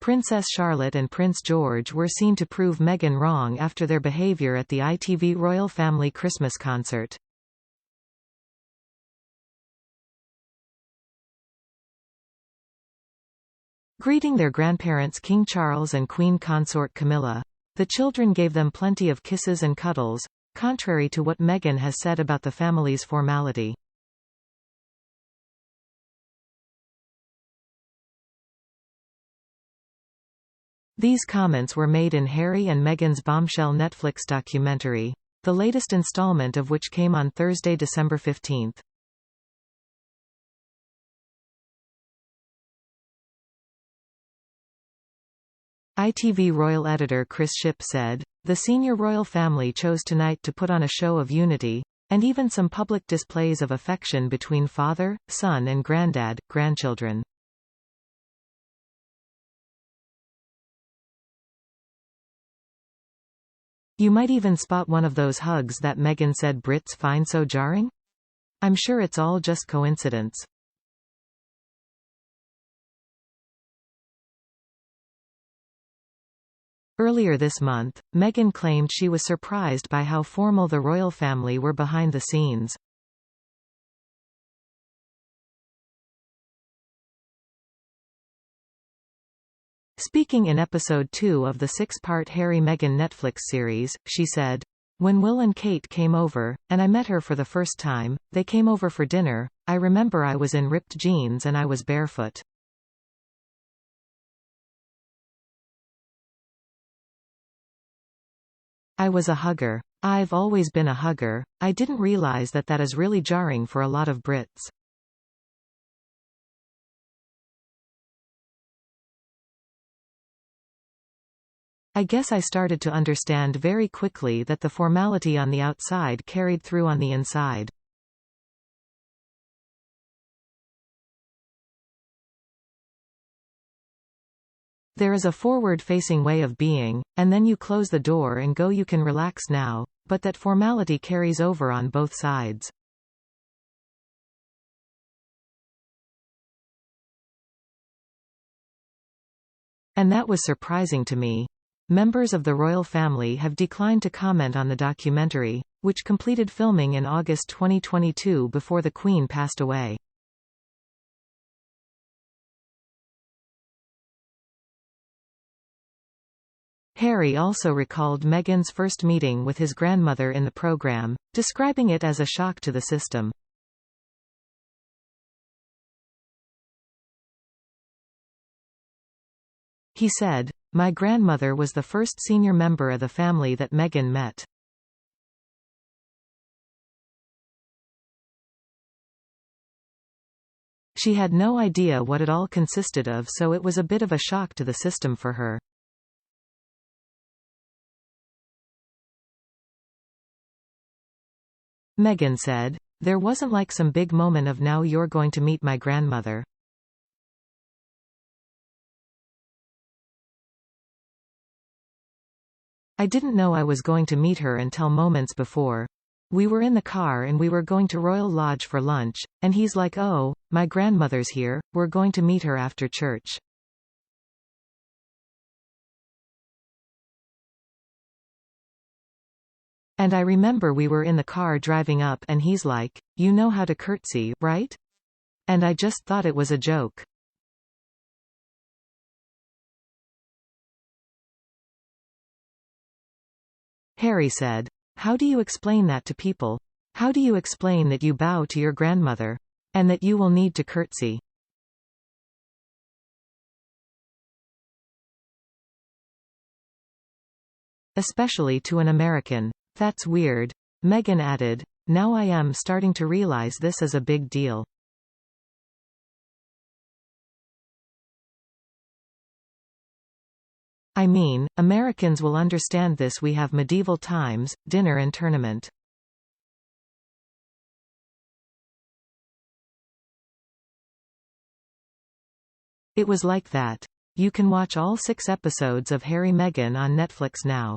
Princess Charlotte and Prince George were seen to prove Meghan wrong after their behavior at the ITV royal family Christmas concert. Greeting their grandparents King Charles and Queen Consort Camilla, the children gave them plenty of kisses and cuddles, contrary to what Meghan has said about the family's formality. These comments were made in Harry and Meghan's bombshell Netflix documentary, the latest installment of which came on Thursday, December 15. ITV royal editor Chris Shipp said, "The senior royal family chose tonight to put on a show of unity, and even some public displays of affection between father, son and grandchildren. You might even spot one of those hugs that Meghan said Brits find so jarring? I'm sure it's all just coincidence." Earlier this month, Meghan claimed she was surprised by how formal the royal family were behind the scenes. Speaking in episode 2 of the 6-part Harry-Meghan Netflix series, she said, "When Will and Kate came over, and I met her for the first time, they came over for dinner, I remember I was in ripped jeans and I was barefoot. I was a hugger. I've always been a hugger. I didn't realize that is really jarring for a lot of Brits. I guess I started to understand very quickly that the formality on the outside carried through on the inside. There is a forward-facing way of being, and then you close the door and go, you can relax now, but that formality carries over on both sides. And that was surprising to me." Members of the royal family have declined to comment on the documentary, which completed filming in August 2022 before the Queen passed away. Harry also recalled Meghan's first meeting with his grandmother in the program, describing it as a shock to the system. He said, "My grandmother was the first senior member of the family that Meghan met. She had no idea what it all consisted of, so it was a bit of a shock to the system for her." Meghan said, "There wasn't like some big moment of now you're going to meet my grandmother. I didn't know I was going to meet her until moments before. We were in the car and we were going to Royal Lodge for lunch, and he's like, 'Oh, my grandmother's here, we're going to meet her after church.' And I remember we were in the car driving up and he's like, 'You know how to curtsy, right?' And I just thought it was a joke." Harry said, "How do you explain that to people? How do you explain that you bow to your grandmother? And that you will need to curtsy? Especially to an American. That's weird." Meghan added, "Now I am starting to realize this is a big deal." I mean, Americans will understand this. We have medieval times, dinner and tournament. It was like that. You can watch all 6 episodes of Harry Meghan on Netflix now.